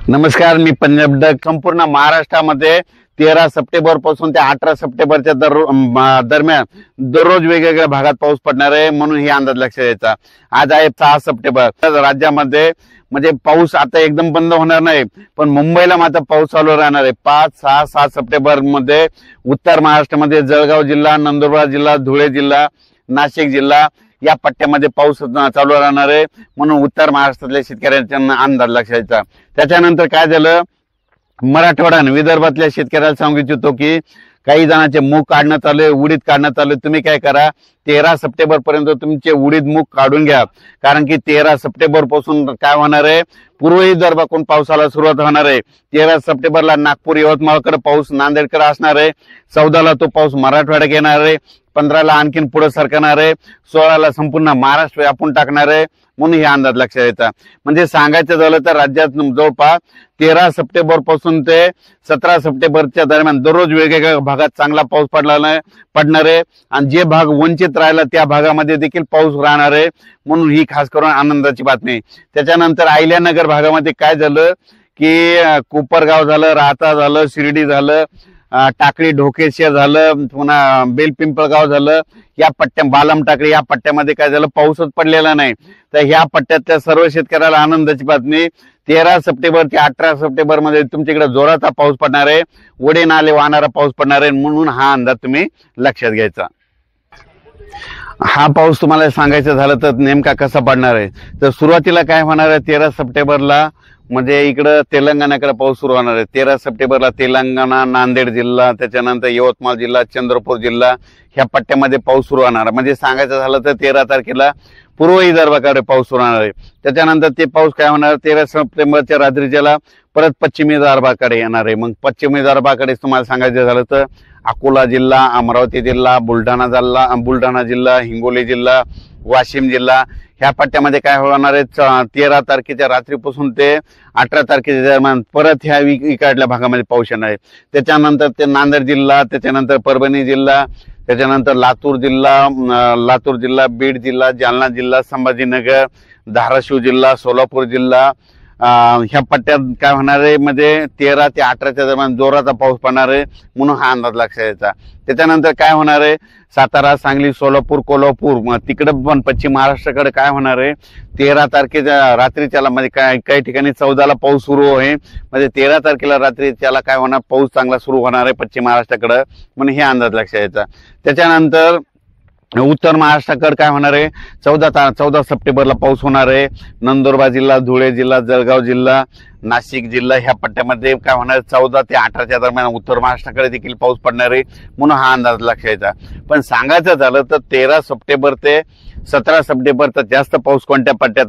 नमस्कार, मी पंजाब डक. संपूर्ण महाराष्ट्रामध्ये 13 सप्टेंबर पासून ते 18 सप्टेंबरच्या दरम्यान दररोज वेगवेगळ्या भागात पाऊस पडणार आहे, म्हणून हे अंदाज लक्षात द्यायचा. आज आहे 6 सप्टेंबर. राज्यामध्ये म्हणजे पाऊस आता एकदम बंद होणार नाही, पण मुंबईला मात्र पाऊस चालू राहणार आहे. 5, 6, 7 सप्टेंबर मध्ये उत्तर महाराष्ट्रामध्ये जळगाव जिल्हा, नंदुरबार जिल्हा, धुळे जिल्हा, नाशिक जिल्हा या पट्ट्यामध्ये पाऊस चालू राहणार आहे, म्हणून उत्तर महाराष्ट्रातल्या शेतकऱ्यांचा अंदाज लक्षात द्यायचा. त्याच्यानंतर काय झालं, मराठवाडा आणि विदर्भातल्या शेतकऱ्याला सांगू इच्छितो की काही जणांचे मूग काढण्यात आले, उडीद काढण्यात आले. तुम्ही काय करा, 13 सप्टेंबर पर्यंत तुमचे उडीद मूग काढून घ्या, कारण की 13 सप्टेंबर पासून काय होणार आहे, पूर्व विदर्भाकडून पावसाला सुरुवात होणार आहे. 13 सप्टेंबरला नागपूर यवतमाळकडे पाऊस, नांदेडकडे असणार आहे. 14ला तो पाऊस मराठवाड्यात येणार आहे. 15ला आणखीन पुढे सरकणार आहे. 16ला संपूर्ण महाराष्ट्र व्यापून टाकणार आहे, म्हणून हे अंदाज लक्षात येतात. म्हणजे सांगायचं झालं तर राज्यात जवळपास 13 सप्टेंबर पासून ते 17 सप्टेंबरच्या दरम्यान दररोज वेगवेगळ्या भागात चांगला पाऊस पडणार आहे, आणि जे भाग वंचित राहिला त्या भागामध्ये देखील पाऊस राहणार आहे, म्हणून ही खास करून आनंदाची बातमी. त्याच्यानंतर अहिल्यानगर भागामध्ये काय झालं की कोपरगाव झालं, राहता झालं, शिर्डी झालं, टाकळी ढोकेश्वर झालं, पुन्हा बेलपिंपळगाव झालं, या पट्ट्या बालम टाकळी या पट्ट्यामध्ये काय झालं, पाऊसच पडलेला नाही. तर ह्या पट्ट्यातल्या सर्व शेतकऱ्याला आनंदाची बातमी. 13 सप्टेंबर ते 18 सप्टेंबर मध्ये तुमच्याकडे जोराचा पाऊस पडणार आहे, ओढे नाले वाहणारा पाऊस पडणार आहे, म्हणून हा अंदाज तुम्ही लक्षात घ्यायचा. हा पाऊस तुम्हाला सांगायचं झालं तर नेमका कसा पडणार आहे, तर सुरुवातीला काय होणार आहे, 13 सप्टेंबरला म्हणजे इकडं तेलंगणाकडे पाऊस सुरू होणार आहे. 13 सप्टेंबरला तेलंगणा, नांदेड जिल्हा, त्याच्यानंतर यवतमाळ जिल्हा, चंद्रपूर जिल्हा ह्या पट्ट्यामध्ये पाऊस सुरू होणार. म्हणजे सांगायचं झालं तर 13 तारखेला पूर्व विदर्भाकडे पाऊस सुरू होणार आहे. त्याच्यानंतर ते पाऊस काय होणार, 13 सप्टेंबरच्या रात्रीच्याला परत पश्चिमी विदर्भाकडे येणार आहे. मग पश्चिमी विदर्भाकडे तुम्हाला सांगायचं झालं तर अकोला जिल्हा, अमरावती जिल्हा, बुलढाणा जिल्हा, हिंगोली जिल्हा, वाशिम जिल्हा ह्या पट्ट्यामध्ये काय होणार आहे, 13 तारखेच्या रात्रीपासून ते 18 तारखेच्या दरम्यान परत ह्या इकडल्या भागामध्ये पाऊस येणार आहे. त्याच्यानंतर ते नांदेड जिल्हा, त्याच्यानंतर परभणी जिल्हा, त्याच्यानंतर लातूर जिल्हा, बीड जिल्हा, जालना जिल्हा, संभाजीनगर, धाराशिव जिल्हा, सोलापूर जिल्हा ह्या पट्ट्यात काय होणार आहे, म्हणजे 13 ते 18च्या दरम्यान जोराचा पाऊस पडणार आहे, म्हणून हा अंदाज लक्षात यायचा. त्याच्यानंतर काय होणार आहे, सातारा, सांगली, सोलापूर, कोल्हापूर तिकडे पण पश्चिम महाराष्ट्राकडे काय होणार आहे, 13 तारखेच्या रात्रीच्याला म्हणजे काही ठिकाणी 14ला पाऊस सुरू आहे, म्हणजे 13 तारखेला रात्रीच्याला काय होणार, पाऊस चांगला सुरू होणार आहे पश्चिम महाराष्ट्राकडे, म्हणून हे अंदाज लक्षात यायचा. त्याच्यानंतर उत्तर महाराष्ट्राकडे काय होणार आहे, 14 सप्टेंबरला पाऊस होणार आहे. नंदुरबार जिल्हा, धुळे जिल्हा, जळगाव जिल्हा, नाशिक जिल्हा ह्या पट्ट्यामध्ये काय होणार, 14 ते 18च्या दरम्यान उत्तर महाराष्ट्राकडे देखील पाऊस पडणार आहे, म्हणून हा अंदाज लक्षात यायचा. पण सांगायचं झालं तर 13 सप्टेंबर ते 17 सप्टेंबरचा जास्त पाऊस कोणत्या पट्ट्यात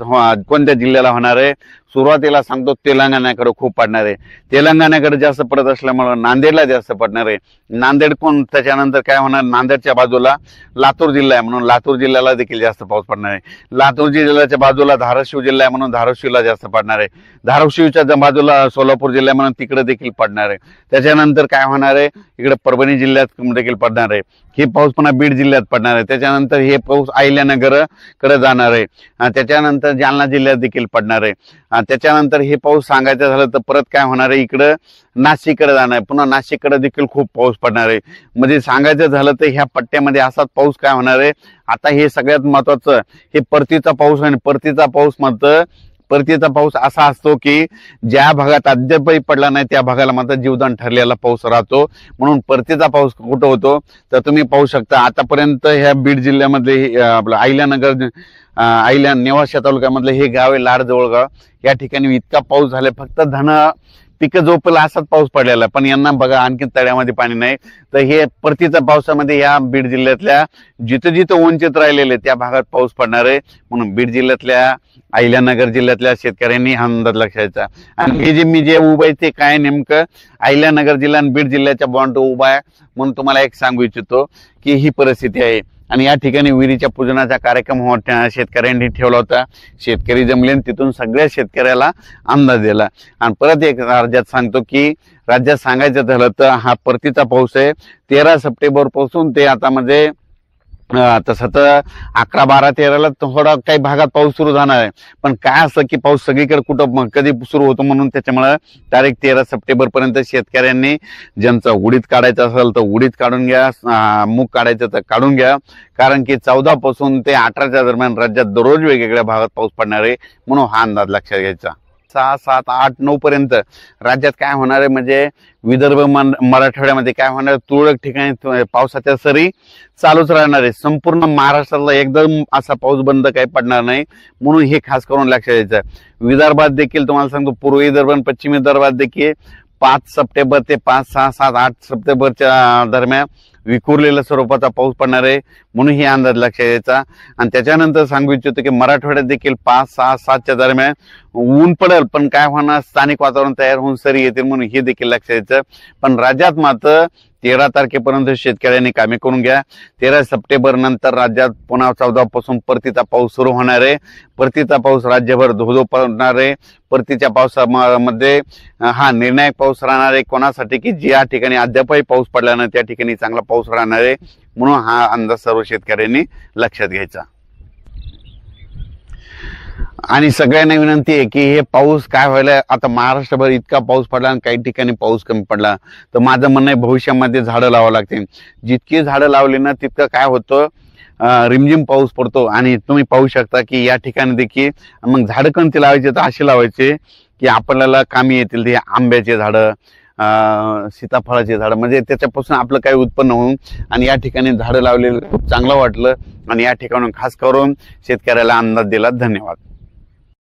कोणत्या जिल्ह्याला होणार आहे, सुरुवातीला सांगतो तेलंगणाकडे खूप पडणार आहे. तेलंगणाकडे जास्त पडत असल्यामुळे नांदेडला जास्त पडणार आहे. नांदेड कोण, त्याच्यानंतर काय होणार, नांदेडच्या बाजूला लातूर जिल्हा आहे, म्हणून लातूर जिल्ह्याला देखील जास्त पाऊस पडणार आहे. लातूर जिल्ह्याच्या बाजूला धाराशिव जिल्हा आहे, म्हणून धाराशिवला जास्त पडणार आहे. धाराशिवच्या बाजूला सोलापूर जिल्हा म्हणून तिकडे देखील पडणार आहे. त्याच्यानंतर काय होणार आहे, इकडे परभणी जिल्ह्यात देखील पडणार आहे. हे पाऊस पुन्हा बीड जिल्ह्यात पडणार आहे. त्याच्यानंतर हे पाऊस अहिल्यानगर कडे जाणार आहे. त्याच्यानंतर जालना जिल्ह्यात देखील पडणार आहे. त्याच्यानंतर हे पाऊस सांगायचं झालं तर परत काय होणार आहे, इकडं नाशिककडे जाणार आहे, पुन्हा नाशिककडे देखील खूप पाऊस पडणार आहे. म्हणजे सांगायचं झालं तर ह्या पट्ट्यामध्ये असाच पाऊस काय होणार आहे. आता हे सगळ्यात महत्वाचं, हे परतीचा पाऊस आहे. परतीचा पाऊस असा असतो की ज्या भागात अद्यापही पडला नाही त्या भागाला मात्र जीवदान ठरलेला पाऊस राहतो, म्हणून परतीचा पाऊस कुठं होतो तर तुम्ही पाहू शकता. आतापर्यंत ह्या बीड जिल्ह्यामधले आपलं अहिल्यानगर नेवासा तालुक्यामधलं हे गाव आहे लाडजवळगाव, या ठिकाणी इतका पाऊस झाला, फक्त पिकं झोपला असाच पाऊस पडलेला, पण यांना बघा आणखी तळ्यामध्ये पाणी नाही. तर हे परतीच्या पावसामध्ये या बीड जिल्ह्यातल्या जिथं वंचित राहिलेले त्या भागात पाऊस पडणार आहे, म्हणून बीड जिल्ह्यातल्या, अहिल्यानगर जिल्ह्यातल्या शेतकऱ्यांनी हा अंदाज लक्षायचा. आणि हे मी जे उभं आहे ते काय, नेमकं अहिल्यानगर जिल्हा आणि बीड जिल्ह्याच्या बॉन्ड उभा आहे, म्हणून तुम्हाला एक सांगू इच्छितो की ही परिस्थिती आहे. आणि या ठिकाणी विहिरीच्या पूजनाचा कार्यक्रम शेतकऱ्यांनी ठेवला होता. शेतकरी जमले, तिथून सगळ्या शेतकऱ्याला अंदाज दिला. आणि परत एक राज्यात सांगतो की राज्यात सांगायचं झालं तर हा परतीचा पाऊस आहे. 13 सप्टेंबर पासून ते आता म्हणजे तसं तर 11, 12, 13ला थोडा काही भागात पाऊस सुरू जाणार आहे, पण काय असं की पाऊस सगळीकडे कुठं कधी सुरू होतो, म्हणून त्याच्यामुळे तारीख 13 सप्टेंबर पर्यंत शेतकऱ्यांनी ज्यांचं उडीद काढायचं असेल तर उडीद काढून घ्या, मूग काढायचं तर काढून घ्या, कारण की 14 पासून ते 18च्या दरम्यान राज्यात दररोज वेगवेगळ्या भागात पाऊस पडणार आहे, म्हणून हा अंदाज लक्षात घ्यायचा. 6, 7, 8, 9 पर्यंत राज्यात काय होणार आहे, म्हणजे विदर्भ मराठवाड्यामध्ये काय होणार, तुरळक ठिकाणी पावसाच्या सरी चालूच राहणार आहे. संपूर्ण महाराष्ट्राला एकदम असा पाऊस बंद काही पडणार नाही, म्हणून हे खास करून लक्षात द्यायचं. विदर्भात देखील तुम्हाला सांगतो, पूर्व विदर्भ आणि पश्चिम विदर्भात देखील 5 सप्टेंबर ते 5, 6, 7, 8 सप्टेंबरच्या दरम्यान विखुरलेल्या स्वरूपाचा पाऊस पडणार आहे, म्हणून हे अंदाज लक्षात द्यायचा. आणि त्याच्यानंतर सांगू इच्छितो की मराठवाड्यात देखील 5, 6, 7च्या दरम्यान ऊन पडेल, पण काय होणार, स्थानिक वातावरण तयार होऊन सरी येतील, म्हणून हे देखील लक्षात द्यायचं. पण राज्यात मात्र 13 तारखेपर्यंत शेतकऱ्यांनी कामे करून घ्या. 13 सप्टेंबर नंतर राज्यात पुन्हा 14 पासून परतीचा पाऊस सुरू होणार आहे. परतीचा पाऊस राज्यभर धोधो पडणार आहे. परतीच्या पावसामध्ये हा निर्णायक पाऊस राहणार आहे कोणासाठी, की ज्या ठिकाणी अद्यापही पाऊस पडला नाही त्या ठिकाणी चांगला पाऊस राहणार आहे, म्हणून हा अंदाज सर्व शेतकऱ्यांनी लक्षात घ्यायचा. आणि सगळ्यांना विनंती आहे की हे पाऊस काय व्हायला, आता महाराष्ट्रभर इतका पाऊस पडला आणि काही ठिकाणी पाऊस कमी पडला, तर माझं म्हणणं आहे भविष्यामध्ये झाडं लावावं लागतील. जितकी झाडं लावली ना तितकं काय होतं, रिमझिम पाऊस पडतो. आणि तुम्ही पाहू शकता की या ठिकाणी देखील मग झाडं कोणती लावायचे, तर असे लावायचे की आपल्याला कामी येतील. ते आंब्याचे झाडं, सीताफळाचे झाडं, म्हणजे त्याच्यापासून आपलं काही उत्पन्न होऊन, आणि या ठिकाणी झाडं लावलेलं खूप चांगलं वाटलं, आणि या ठिकाणून खास करून शेतकऱ्याला अंदाज दिला. धन्यवाद.